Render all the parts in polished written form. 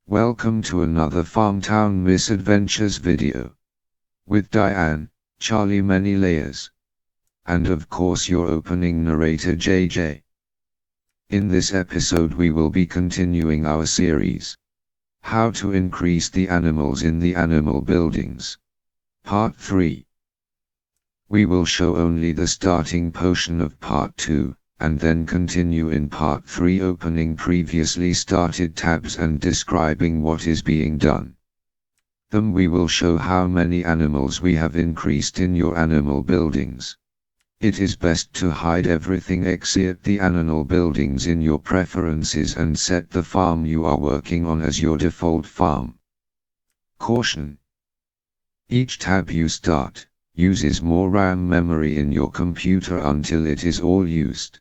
Welcome to another Farmtown Mis-Adventures video. With Diane, Charlie Many Layers. And of course your opening narrator JJ. In this episode we will be continuing our series. How to increase the animals in the animal buildings. Part 3. We will show only the starting portion of Part 2. And then continue in Part 3 opening previously started tabs and describing what is being done. Then we will show how many animals we have increased in your animal buildings. It is best to hide everything except the animal buildings in your preferences and set the farm you are working on as your default farm. Caution: each tab you start uses more RAM memory in your computer until it is all used.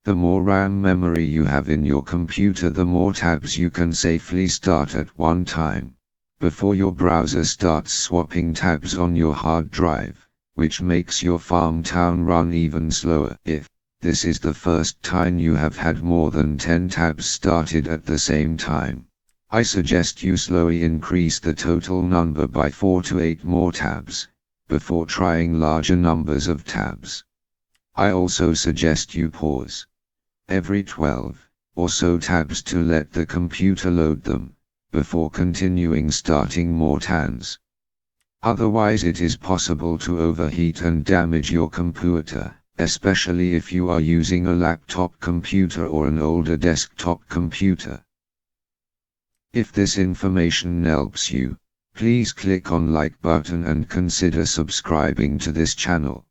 The more RAM memory you have in your computer, the more tabs you can safely start at one time, before your browser starts swapping tabs on your hard drive, which makes your Farmtown run even slower. If this is the first time you have had more than 10 tabs started at the same time, I suggest you slowly increase the total number by 4 to 8 more tabs, before trying larger numbers of tabs. I also suggest you pause every 12 or so tabs to let the computer load them, before continuing starting more tabs. Otherwise it is possible to overheat and damage your computer, especially if you are using a laptop computer or an older desktop computer. If this information helps you, please click on like button and consider subscribing to this channel.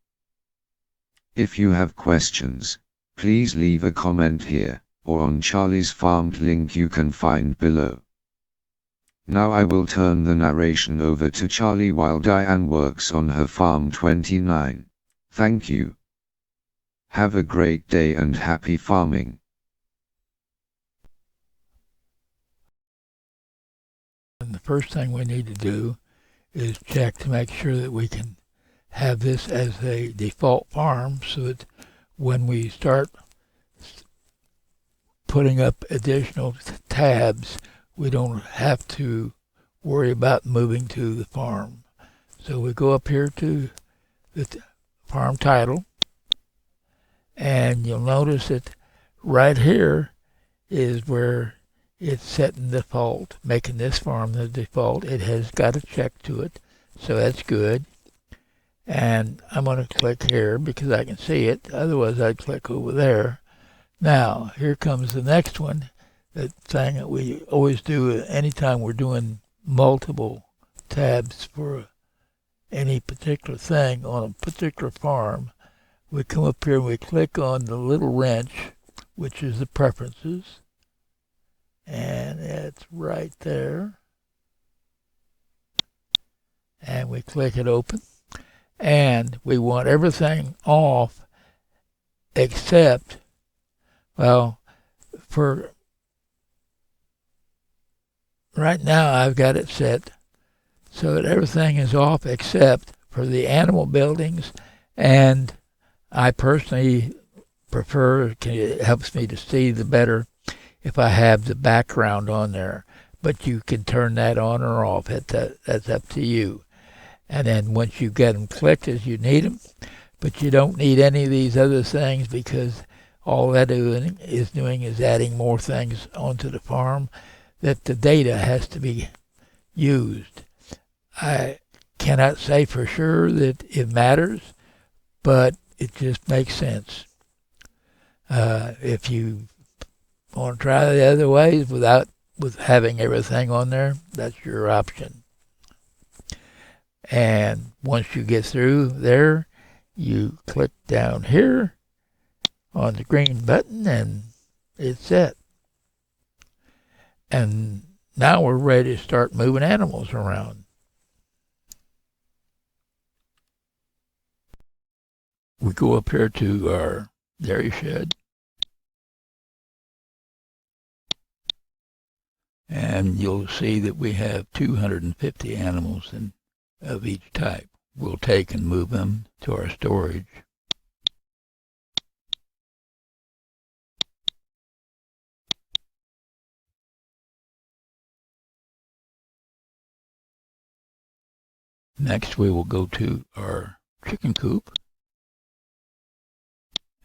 If you have questions, please leave a comment here, or on Charlie's Farmed link you can find below. Now I will turn the narration over to Charlie while Diane works on her Farm 29. Thank you. Have a great day and happy farming. And the first thing we need to do is check to make sure that we can have this as a default farm, so that when we start putting up additional tabs, we don't have to worry about moving to the farm. So we go up here to the farm title, and you'll notice that right here is where it's setting default, making this farm the default. It has got a check to it, so that's good. And I'm going to click here because I can see it. Otherwise, I'd click over there. Now, here comes the next one. The thing that we always do anytime we're doing multiple tabs for any particular thing on a particular farm, we come up here and we click on the little wrench, which is the preferences. And it's right there. And we click it open. And we want everything off except, well, for right now I've got it set so that everything is off except for the animal buildings, and I personally prefer, it helps me to see the better if I have the background on there, but you can turn that on or off. That's up to you. And then once you get them clicked as you need them, but you don't need any of these other things, because all that is doing is adding more things onto the farm that the data has to be used. I cannot say for sure that it matters, but it just makes sense. If you want to try the other ways with having everything on there, that's your option. And once you get through there, you click down here on the green button and it's set. And now we're ready to start moving animals around. We go up here to our dairy shed. And you'll see that we have 250 animals of each type. We'll take and move them to our storage. Next, we will go to our chicken coop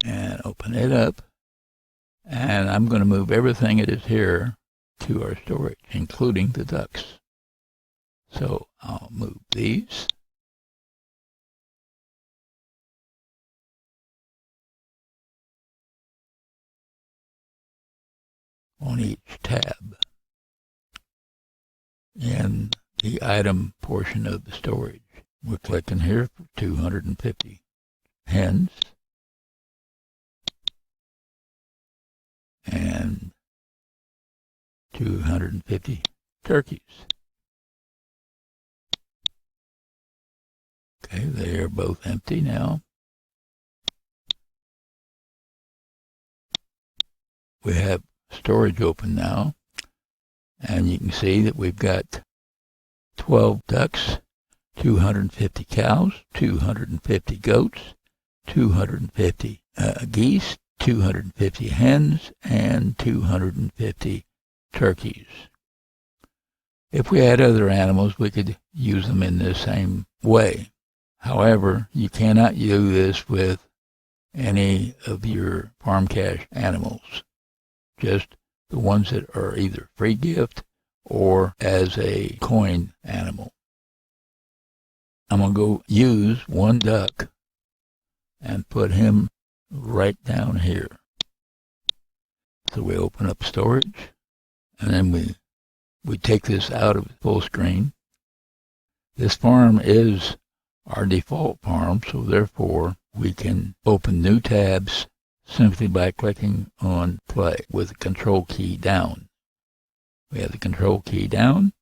and open it up. And I'm going to move everything that is here to our storage, including the ducks. So I'll move these. On each tab in the item portion of the storage. We're clicking here for 250 hens and 250 turkeys. Okay, they are both empty now. We have storage open now, and you can see that we've got 12 ducks, 250 cows, 250 goats, 250 geese, 250 hens, and 250 turkeys. If we had other animals, we could use them in the same way. However, you cannot do this with any of your farm cash animals. Just the ones that are either free gift or as a coin animal. I'm going to go use one duck and put him right down here. So we open up storage, and then we take this out of full screen. This farm is our default farm, so therefore we can open new tabs simply by clicking on play with the control key down. We have the control key down.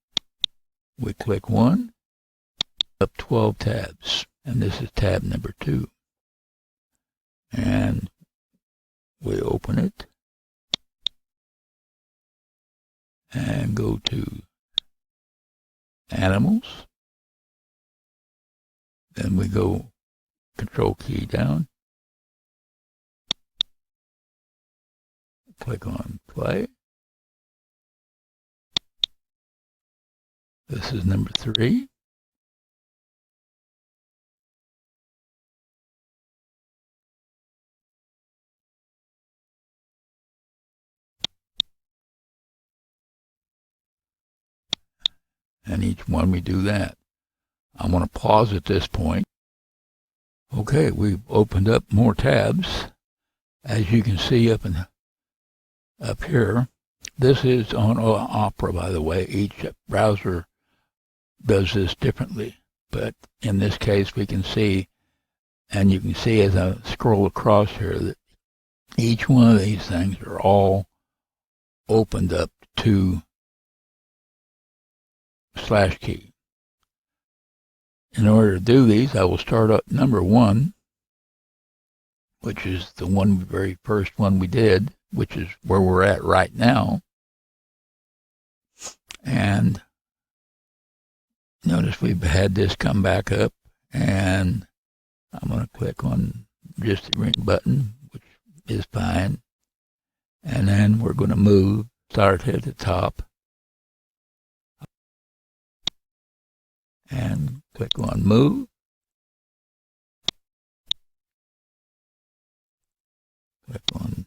We click one, up 12 tabs, and this is tab number 2. And we open it and go to animals. Then we go control key down, click on play. This is number 3. And each one we do that. I'm going to pause at this point. Okay, we've opened up more tabs. As you can see up here, this is on Opera, by the way. Each browser does this differently. But in this case, we can see, and you can see as I scroll across here, that each one of these things are all opened up to /key. In order to do these, I will start up number 1, which is the very first one we did, which is where we're at right now. And notice we've had this come back up, and I'm going to click on just the green button, which is fine. And then we're going to start at the top, and click on move. Click on,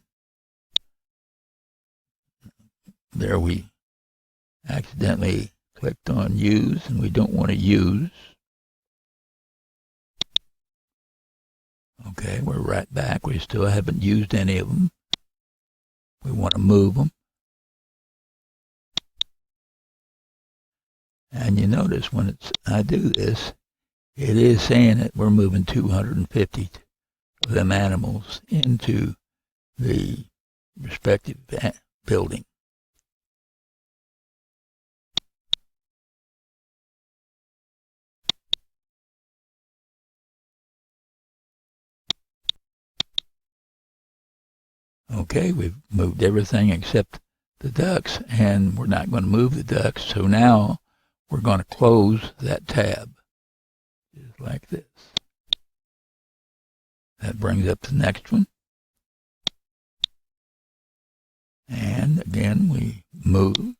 there we accidentally clicked on use, and we don't want to use. Okay, we're right back. We still haven't used any of them. We want to move them. And you notice when I do this, it is saying that we're moving 250 of them animals into the respective building. Okay, we've moved everything except the ducks, and we're not going to move the ducks, so now we're going to close that tab, just like this. That brings up the next one. And again, we move.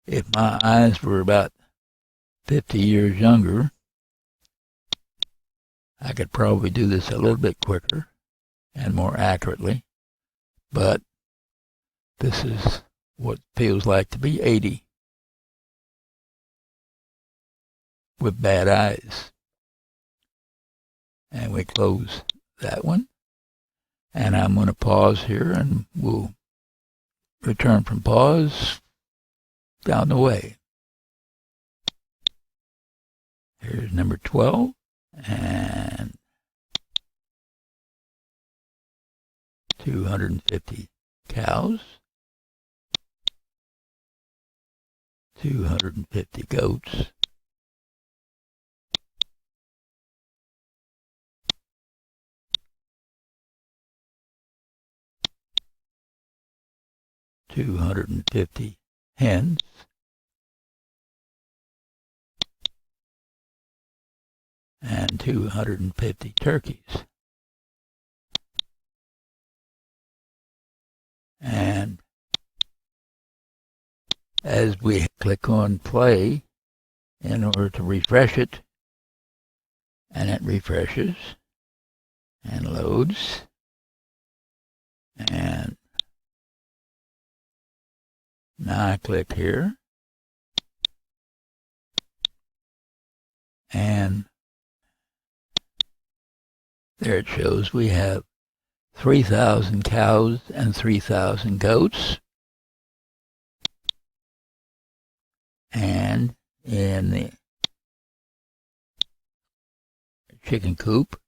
If my eyes were about 50 years younger, I could probably do this a little bit quicker and more accurately, but this is what feels like to be 80 with bad eyes. And we close that one. And I'm going to pause here, and we'll return from pause down the way. Here's number 12, and 250 cows, 250 goats, 250 hens, and 250 turkeys. And as we click on play in order to refresh it, and it refreshes and loads, and now I click here, and there it shows we have 3,000 cows and 3,000 goats. And in the chicken coop,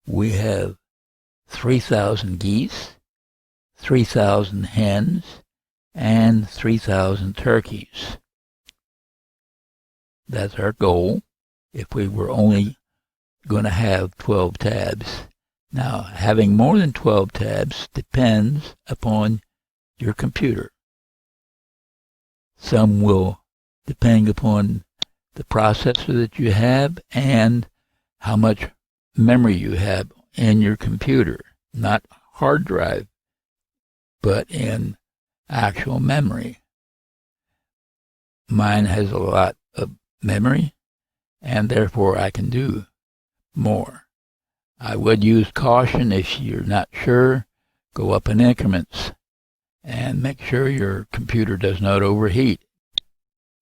we have 3,000 geese, 3,000 hens, and 3,000 turkeys. That's our goal if we were only going to have 12 tabs. Now, having more than 12 tabs depends upon your computer. Some will depend upon the processor that you have and how much memory you have in your computer. Not hard drive, but in actual memory. Mine has a lot of memory, and therefore I can do more. I would use caution if you're not sure. Go up in increments and make sure your computer does not overheat.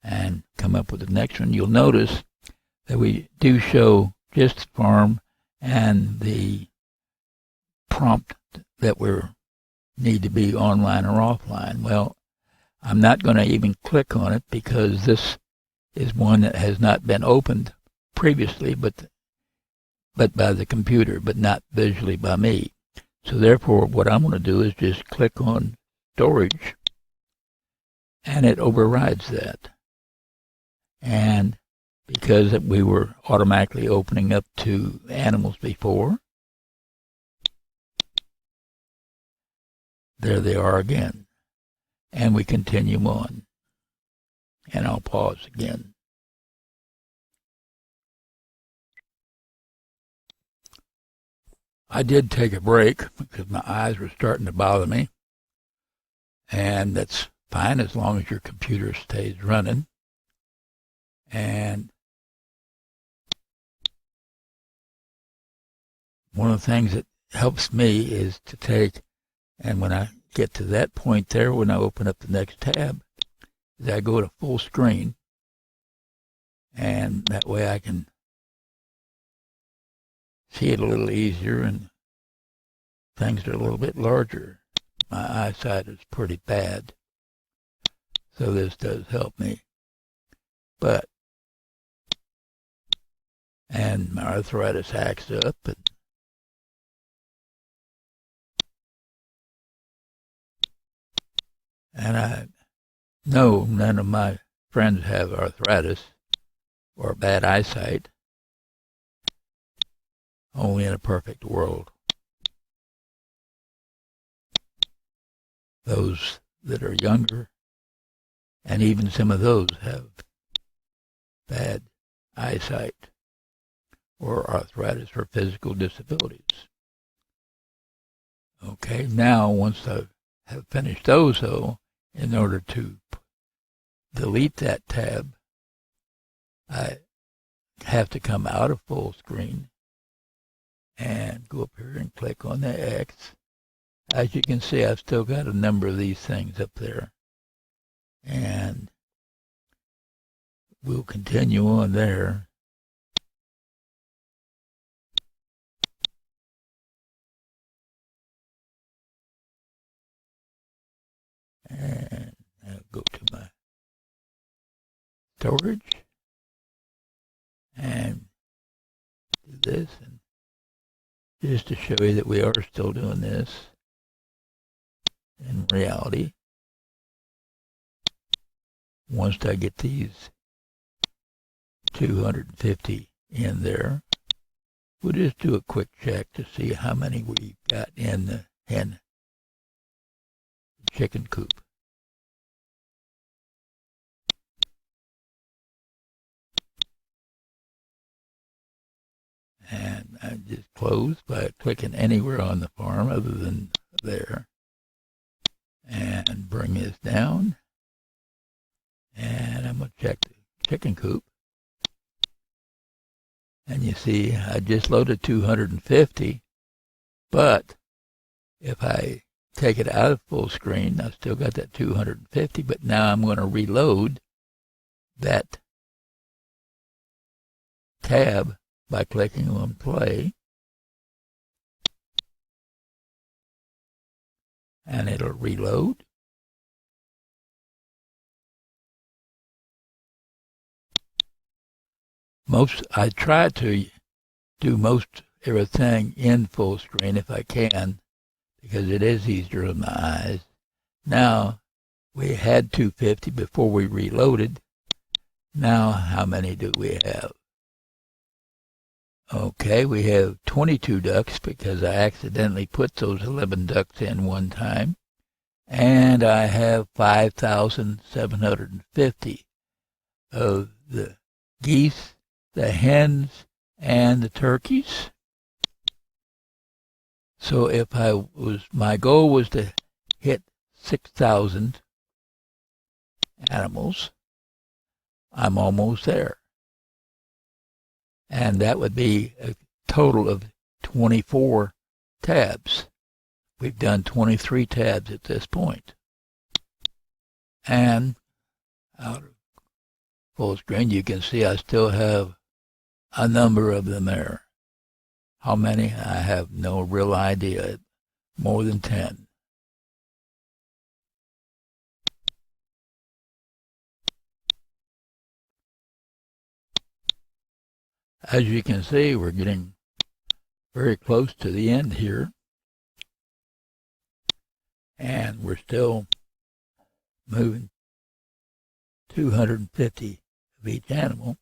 And come up with the next one. You'll notice that we do show just farm and the prompt that we need to be online or offline. Well, I'm not going to even click on it because this is one that has not been opened previously, but by the computer, but not visually by me. So therefore, what I'm going to do is just click on storage, and it overrides that. And because we were automatically opening up to animals before, there they are again. And we continue on. And I'll pause again. I did take a break because my eyes were starting to bother me. And that's fine as long as your computer stays running. And one of the things that helps me is to take, and when I get to that point there, when I open up the next tab, is I go to full screen, and that way I can see it a little easier and things are a little bit larger. My eyesight is pretty bad, so this does help me. And my arthritis acts up, and I know none of my friends have arthritis or bad eyesight, only in a perfect world. Those that are younger, and even some of those have bad eyesight or arthritis or physical disabilities. Okay, now once I've have finished those, though, in order to delete that tab, I have to come out of full screen and go up here and click on the X. As you can see, I've still got a number of these things up there. And we'll continue on there. And I'll go to my storage and do this, and just to show you that we are still doing this in reality. Once I get these 250 in there, we'll just do a quick check to see how many we've got in the hen chicken coop. And I just close by clicking anywhere on the farm other than there. And bring this down. And I'm going to check the chicken coop. And you see, I just loaded 250. But if I take it out of full screen, I've still got that 250. But now I'm going to reload that tab by clicking on play. And it'll reload. I try to do most everything in full screen if I can, because it is easier on my eyes. Now, we had 250 before we reloaded. Now, how many do we have? Okay, we have 22 ducks because I accidentally put those 11 ducks in one time. And I have 5,750 of the geese, the hens, and the turkeys. So if my goal was to hit 6,000 animals, I'm almost there. And that would be a total of 24 tabs. We've done 23 tabs at this point. And out of full screen, you can see I still have a number of them there. How many? I have no real idea. More than 10. As you can see, we're getting very close to the end here. And we're still moving 250 of each animal.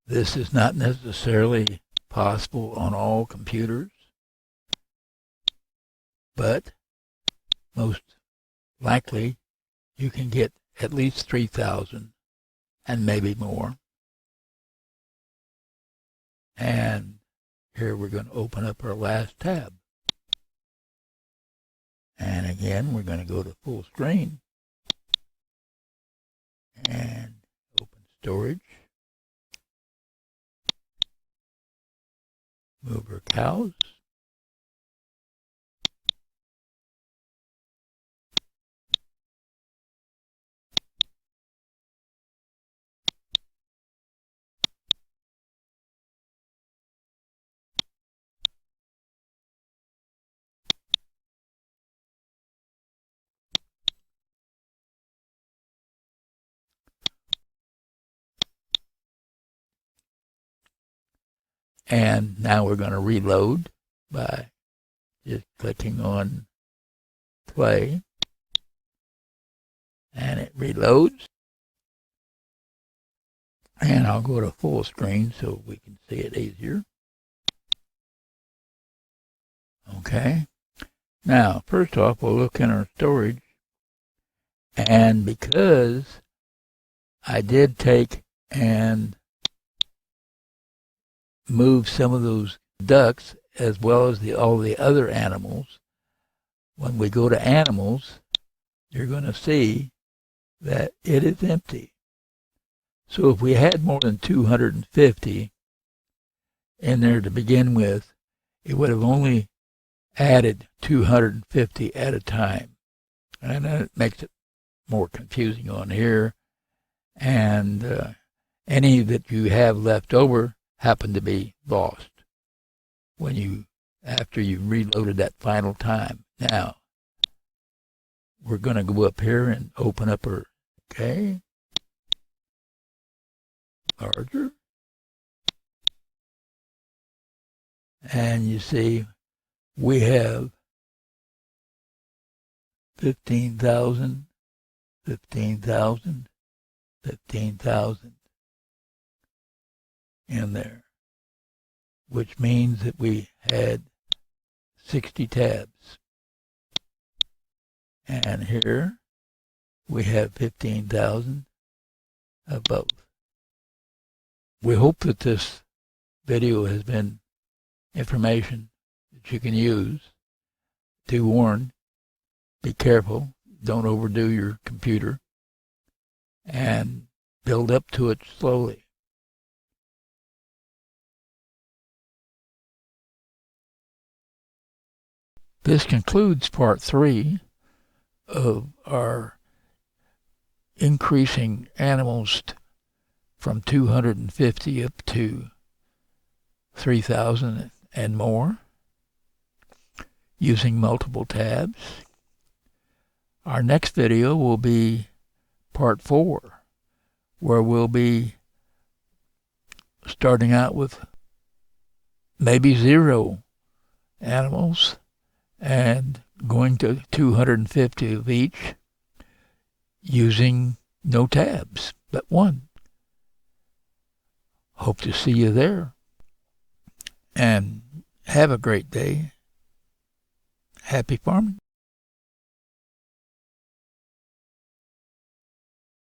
This is not necessarily possible on all computers, but most likely you can get at least 3,000 and maybe more. And here we're going to open up our last tab. And again, we're going to go to full screen and open storage. Move our cows. And now we're going to reload by just clicking on play. And it reloads. And I'll go to full screen so we can see it easier. Okay. Now, first off, we'll look in our storage. And because I did take and move some of those ducks as well as all the other animals. When we go to animals, you're going to see that it is empty. So if we had more than 250 in there to begin with, it would have only added 250 at a time. And that makes it more confusing on here. And any that you have left over happen to be lost after you reloaded that final time. Now, we're going to go up here and open up our, okay, larger. And you see, we have 15,000, 15,000, 15,000 in there, which means that we had 60 tabs. And here we have 15,000 of both. We hope that this video has been information that you can use to warn. Be careful, don't overdo your computer, and build up to it slowly. This concludes part 3 of our increasing animals from 250 up to 3,000 and more using multiple tabs. Our next video will be part 4, where we'll be starting out with maybe 0 animals and going to 250 of each using no tabs but 1. Hope to see you there. And have a great day. Happy farming.